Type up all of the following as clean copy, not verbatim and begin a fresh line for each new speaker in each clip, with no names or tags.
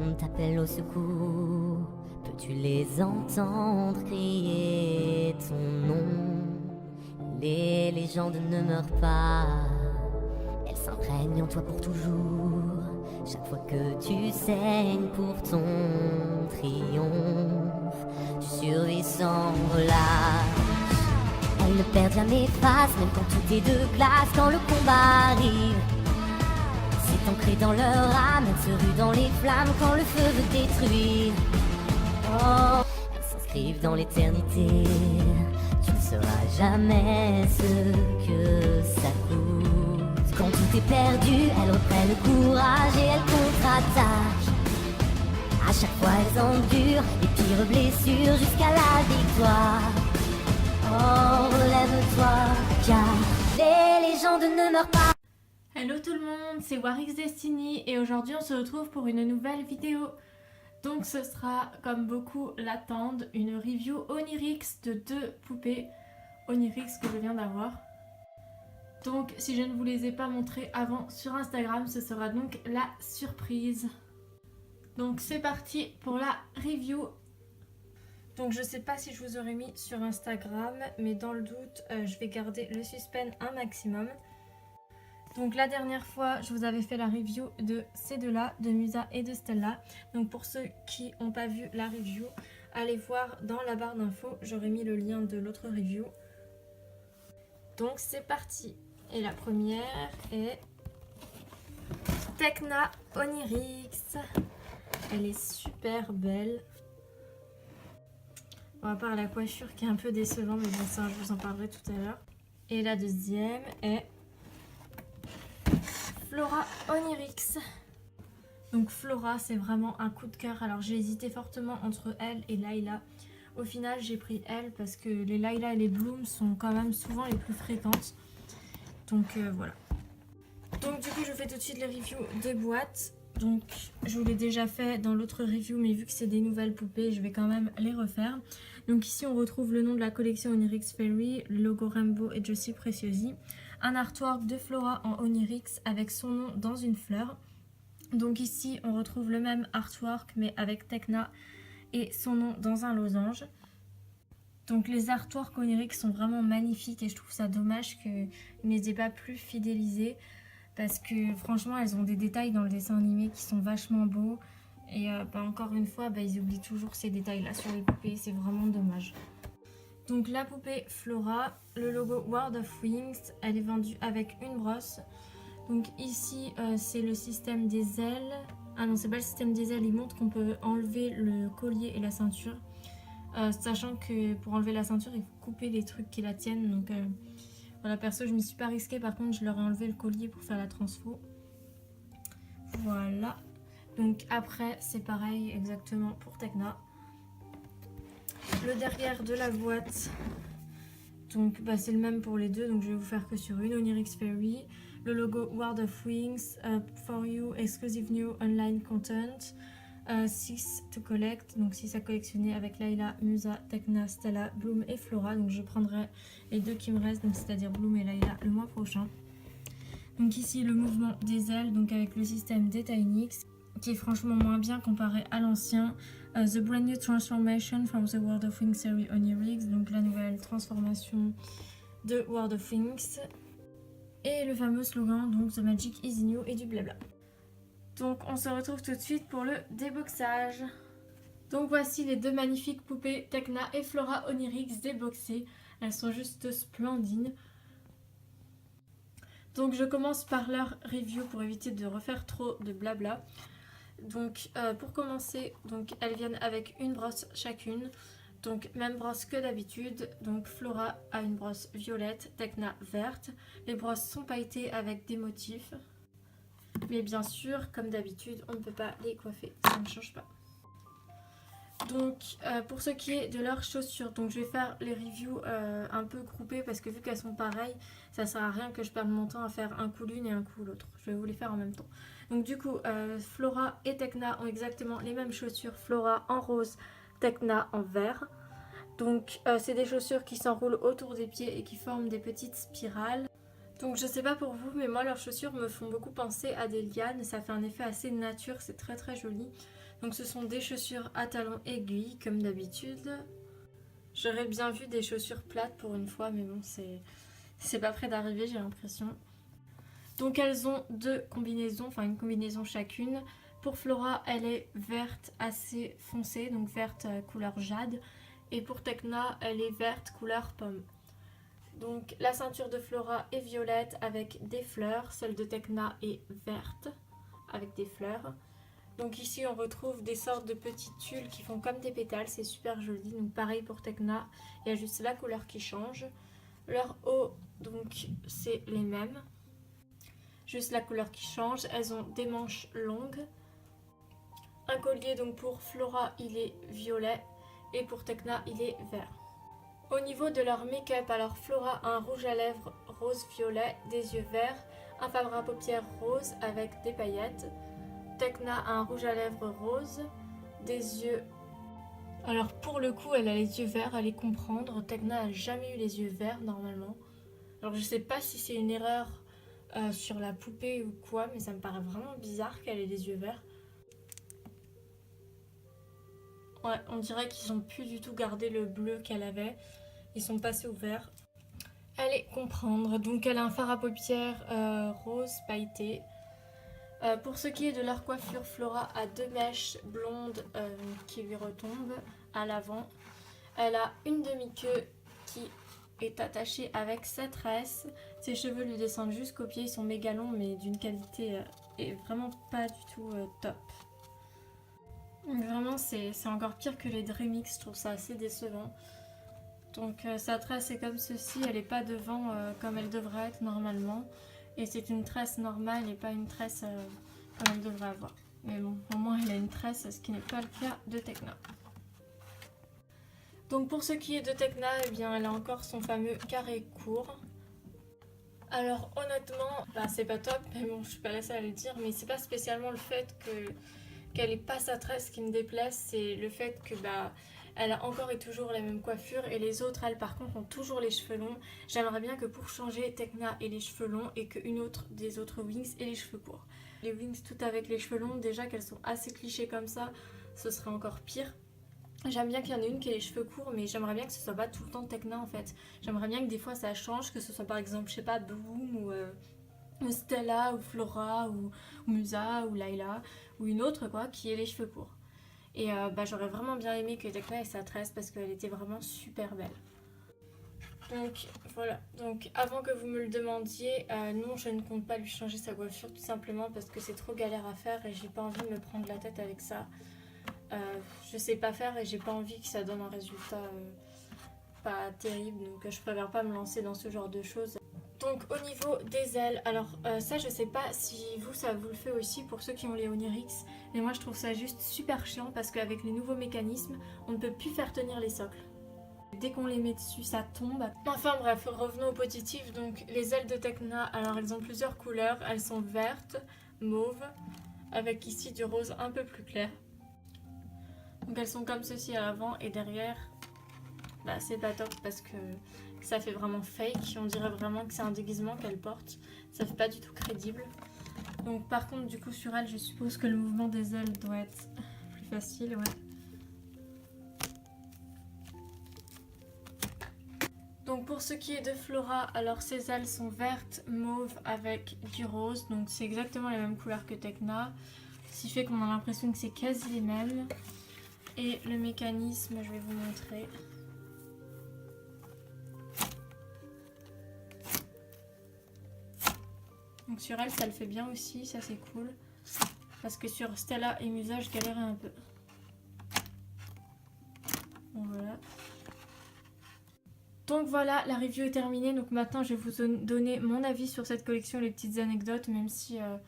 monde t'appelle au secours, peux-tu les entendre crier ton nom? Les légendes ne meurent pas, elles s'imprègnent en toi pour toujours. Chaque fois que tu saignes pour ton triomphe, tu survis sans relâche. Elles ne perdent jamais face, même quand tout est de glace. Quand le combat arrive, c'est ancré dans leur âme. Elles se ruent dans les flammes quand le feu veut détruire. Oh, elles s'inscrivent dans l'éternité. Tu ne sauras jamais ce que ça coûte. Quand tout est perdu, elles reprennent le courage et elles contre-attaquent. À chaque fois elles endurent les pires blessures jusqu'à la victoire. Oh, relève-toi, car les légendes ne meurent pas.
Hello tout le monde, c'est Warix Destiny et aujourd'hui on se retrouve pour une nouvelle vidéo. Donc ce sera, comme beaucoup l'attendent, une review Onirix de 2 poupées Onirix que je viens d'avoir. Donc si je ne vous les ai pas montrées avant sur Instagram, ce sera donc la surprise. Donc c'est parti pour la review. Donc je sais pas si je vous aurais mis sur Instagram, mais dans le doute, je vais garder le suspense un maximum. Donc la dernière fois, je vous avais fait la review de ces deux-là, de Musa et de Stella. Donc pour ceux qui n'ont pas vu la review, allez voir dans la barre d'infos, j'aurai mis le lien de l'autre review. Donc c'est parti. Et la première est Tekna Onirix. Elle est super belle. Bon, à part la coiffure qui est un peu décevante, mais bon ça je vous en parlerai tout à l'heure. Et la deuxième est Flora Onirix. Donc Flora, c'est vraiment un coup de cœur. Alors j'ai hésité fortement entre elle et Layla. Au final j'ai pris elle parce que les Layla et les Bloom sont quand même souvent les plus fréquentes. Donc voilà. Donc du coup je fais tout de suite les reviews des boîtes. Donc je vous l'ai déjà fait dans l'autre review, mais vu que c'est des nouvelles poupées, je vais quand même les refaire. Donc ici on retrouve le nom de la collection Onirix Fairy, le logo Rainbow et Josie Preciosi. Un artwork de Flora en Onirix avec son nom dans une fleur. Donc ici on retrouve le même artwork mais avec Tekna et son nom dans un losange. Donc les artworks Onirix sont vraiment magnifiques et je trouve ça dommage qu'ils ne les aient pas plus fidélisés. Parce que franchement elles ont des détails dans le dessin animé qui sont vachement beaux. Et encore une fois ils oublient toujours ces détails là sur les poupées, c'est vraiment dommage. Donc la poupée Flora, le logo World of Wings, elle est vendue avec une brosse. Donc ici c'est le système des ailes. Ah non, c'est pas le système des ailes, il montre qu'on peut enlever le collier et la ceinture. Sachant que pour enlever la ceinture il faut couper les trucs qui la tiennent. Donc voilà, perso je m'y suis pas risquée, par contre je leur ai enlevé le collier pour faire la transfo. Voilà. Donc après c'est pareil exactement pour Tekna. Le derrière de la boîte, donc c'est le même pour les deux, donc je vais vous faire que sur une Onirix Fairy. Le logo World of Wings, for you, exclusive new online content, 6 to collect, donc 6 à collectionner avec Layla, Musa, Tekna, Stella, Bloom et Flora. Donc je prendrai les deux qui me restent, donc c'est-à-dire Bloom et Layla le mois prochain. Donc ici le mouvement des ailes, donc avec le système des Tinix, qui est franchement moins bien comparé à l'ancien. The brand new transformation from the World of Wings series Onirix, donc la nouvelle transformation de World of Wings. Et le fameux slogan, donc The Magic is in you et du blabla. Donc on se retrouve tout de suite pour le déboxage. Donc voici les deux magnifiques poupées Tekna et Flora Onirix déboxées. Elles sont juste splendides. Donc je commence par leur review pour éviter de refaire trop de blabla. Donc pour commencer, donc elles viennent avec une brosse chacune. Donc même brosse que d'habitude. Donc Flora a une brosse violette, Tekna verte. Les brosses sont pailletées avec des motifs. Mais bien sûr, comme d'habitude, on ne peut pas les coiffer, ça ne change pas. Donc pour ce qui est de leurs chaussures, donc je vais faire les reviews un peu groupées parce que vu qu'elles sont pareilles, ça sert à rien que je perde mon temps à faire un coup l'une et un coup l'autre. Je vais vous les faire en même temps. Donc du coup, Flora et Tekna ont exactement les mêmes chaussures. Flora en rose, Tekna en vert. Donc c'est des chaussures qui s'enroulent autour des pieds et qui forment des petites spirales. Donc je sais pas pour vous, mais moi leurs chaussures me font beaucoup penser à des lianes. Ça fait un effet assez nature, c'est très très joli. Donc ce sont des chaussures à talons aiguilles comme d'habitude. J'aurais bien vu des chaussures plates pour une fois, mais bon, c'est pas près d'arriver, j'ai l'impression. Donc elles ont deux combinaisons, enfin une combinaison chacune. Pour Flora, elle est verte assez foncée, donc verte couleur jade. Et pour Tecna, elle est verte couleur pomme. Donc la ceinture de Flora est violette avec des fleurs, celle de Tecna est verte avec des fleurs. Donc ici on retrouve des sortes de petits tulles qui font comme des pétales, c'est super joli. Donc pareil pour Tecna, il y a juste la couleur qui change. Leur haut, donc c'est les mêmes, juste la couleur qui change. Elles ont des manches longues. Un collier, donc pour Flora il est violet et pour Tecna il est vert. Au niveau de leur make-up, alors Flora a un rouge à lèvres rose-violet, des yeux verts, un fard à paupières rose avec des paillettes. Tecna a un rouge à lèvres rose, des yeux... Alors pour le coup, elle a les yeux verts, allez comprendre. Tecna n'a jamais eu les yeux verts normalement. Alors je sais pas si c'est une erreur sur la poupée ou quoi, mais ça me paraît vraiment bizarre qu'elle ait les yeux verts. Ouais, on dirait qu'ils ont plus du tout gardé le bleu qu'elle avait. Ils sont passés au vert. Allez comprendre. Donc elle a un fard à paupières rose pailleté. Pour ce qui est de leur coiffure, Flora a deux mèches blondes qui lui retombent à l'avant. Elle a une demi-queue qui est attachée avec sa tresse. Ses cheveux lui descendent jusqu'aux pieds. Ils sont méga longs mais d'une qualité vraiment pas du tout top. Donc vraiment c'est encore pire que les Dreamix, je trouve ça assez décevant. Donc sa tresse est comme ceci, elle n'est pas devant comme elle devrait être normalement. Et c'est une tresse normale et pas une tresse comme elle devrait avoir. Mais bon, au moins elle a une tresse, ce qui n'est pas le cas de Tecna. Donc pour ce qui est de Tecna, eh bien, elle a encore son fameux carré court. Alors honnêtement, bah, c'est pas top, mais bon, je suis pas la seule à le dire, mais c'est pas spécialement le fait qu'elle ait pas sa tresse qui me déplaise, c'est le fait que bah elle a encore et toujours la même coiffure et les autres, elles par contre ont toujours les cheveux longs. J'aimerais bien que pour changer, Tecna ait les cheveux longs et qu'une autre des autres Wings ait les cheveux courts. Les Wings toutes avec les cheveux longs, déjà qu'elles sont assez clichés comme ça, ce serait encore pire. J'aime bien qu'il y en ait une qui ait les cheveux courts, mais j'aimerais bien que ce soit pas tout le temps Tecna en fait. J'aimerais bien que des fois ça change, que ce soit par exemple, je sais pas, Bloom ou Stella ou Flora ou Musa ou Layla ou une autre quoi, qui ait les cheveux courts. Et bah, j'aurais vraiment bien aimé que Tecna ait sa tresse parce qu'elle était vraiment super belle. Donc voilà, donc avant que vous me le demandiez, non je ne compte pas lui changer sa coiffure tout simplement parce que c'est trop galère à faire et j'ai pas envie de me prendre la tête avec ça. Je sais pas faire et j'ai pas envie que ça donne un résultat pas terrible, donc je préfère pas me lancer dans ce genre de choses. Donc au niveau des ailes, alors ça je sais pas si vous ça vous le fait aussi pour ceux qui ont les Onirix, mais moi je trouve ça juste super chiant parce qu'avec les nouveaux mécanismes, on ne peut plus faire tenir les socles. Dès qu'on les met dessus, ça tombe. Enfin bref, revenons au positif. Donc les ailes de Tecna, alors elles ont plusieurs couleurs, elles sont vertes, mauves, avec ici du rose un peu plus clair. Donc elles sont comme ceci à l'avant et derrière, bah c'est pas top parce que ça fait vraiment fake, on dirait vraiment que c'est un déguisement qu'elle porte, ça fait pas du tout crédible. Donc par contre du coup sur elle je suppose que le mouvement des ailes doit être plus facile, ouais. Donc pour ce qui est de Flora, alors ses ailes sont vertes, mauves avec du rose, donc c'est exactement la même couleur que Tecna, ce qui fait qu'on a l'impression que c'est quasi les mêmes. Et le mécanisme, je vais vous montrer. Donc sur elle, ça le fait bien aussi, ça c'est cool. Parce que sur Stella et Musa, je galérais un peu. Bon, voilà. Donc voilà, la review est terminée. Donc maintenant, je vais vous donner mon avis sur cette collection, les petites anecdotes, même si a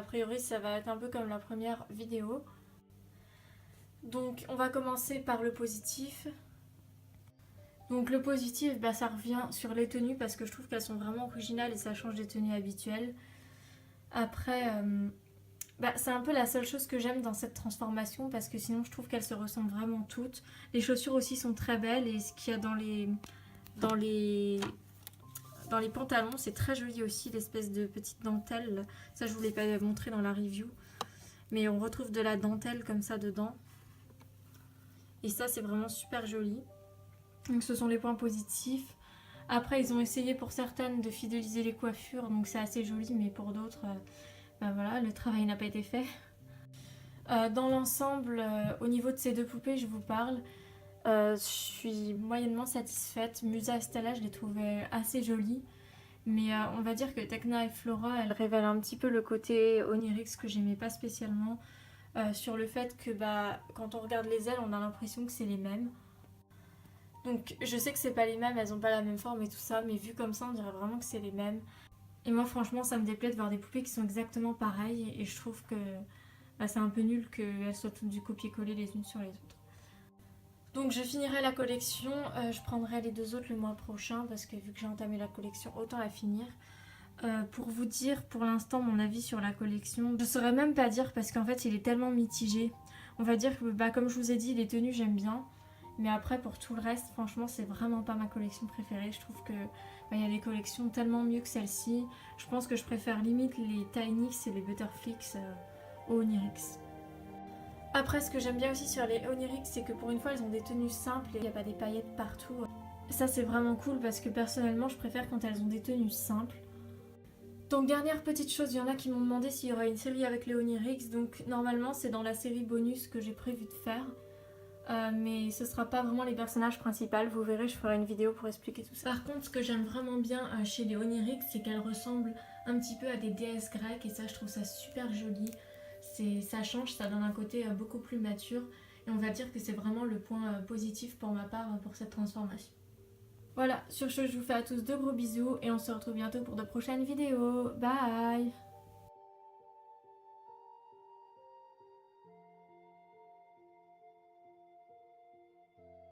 priori, ça va être un peu comme la première vidéo. Donc on va commencer par le positif. Donc le positif, ça revient sur les tenues parce que je trouve qu'elles sont vraiment originales et ça change des tenues habituelles. Après, c'est un peu la seule chose que j'aime dans cette transformation parce que sinon je trouve qu'elles se ressemblent vraiment toutes. Les chaussures aussi sont très belles et ce qu'il y a dans les pantalons, c'est très joli aussi, l'espèce de petite dentelle. Ça je vous l'ai pas montré dans la review. mais on retrouve de la dentelle comme ça dedans. Et ça c'est vraiment super joli. Donc ce sont les points positifs. Après ils ont essayé pour certaines de fidéliser les coiffures, donc c'est assez joli, mais pour d'autres, bah voilà, le travail n'a pas été fait. Dans l'ensemble, au niveau de ces deux poupées, je vous parle, je suis moyennement satisfaite. Musa et Stella, je les trouvais assez jolies. Mais on va dire que Tecna et Flora, elles révèlent un petit peu le côté onirique que j'aimais pas spécialement. Sur le fait que quand on regarde les ailes, on a l'impression que c'est les mêmes. Donc je sais que c'est pas les mêmes, elles ont pas la même forme et tout ça, mais vu comme ça, on dirait vraiment que c'est les mêmes. Et moi franchement, ça me déplaît de voir des poupées qui sont exactement pareilles, et je trouve que c'est un peu nul qu'elles soient toutes du copier-coller les unes sur les autres. Donc je finirai la collection, je prendrai les deux autres le mois prochain parce que vu que j'ai entamé la collection, autant la finir. Pour vous dire pour l'instant mon avis sur la collection, je saurais même pas dire parce qu'en fait il est tellement mitigé. On va dire que comme je vous ai dit, les tenues j'aime bien, mais après pour tout le reste, franchement c'est vraiment pas ma collection préférée. Je trouve que y a des collections tellement mieux que celle-ci. Je pense que je préfère limite les Tinix et les Butterflix aux Onirix. Après, ce que j'aime bien aussi sur les Onirix, c'est que pour une fois, elles ont des tenues simples et il n'y a pas des paillettes partout. Ça, c'est vraiment cool parce que personnellement, je préfère quand elles ont des tenues simples. Donc, dernière petite chose, il y en a qui m'ont demandé s'il y aura une série avec les Onirix. Donc, normalement, c'est dans la série bonus que j'ai prévu de faire. Mais ce sera pas vraiment les personnages principaux. Vous verrez, je ferai une vidéo pour expliquer tout ça. Par contre, ce que j'aime vraiment bien chez les Onirix, c'est qu'elles ressemblent un petit peu à des déesses grecques. Et ça, je trouve ça super joli. Ça change, ça donne un côté beaucoup plus mature et on va dire que c'est vraiment le point positif pour ma part pour cette transformation. Voilà, sur ce je vous fais à tous de gros bisous et on se retrouve bientôt pour de prochaines vidéos. Bye!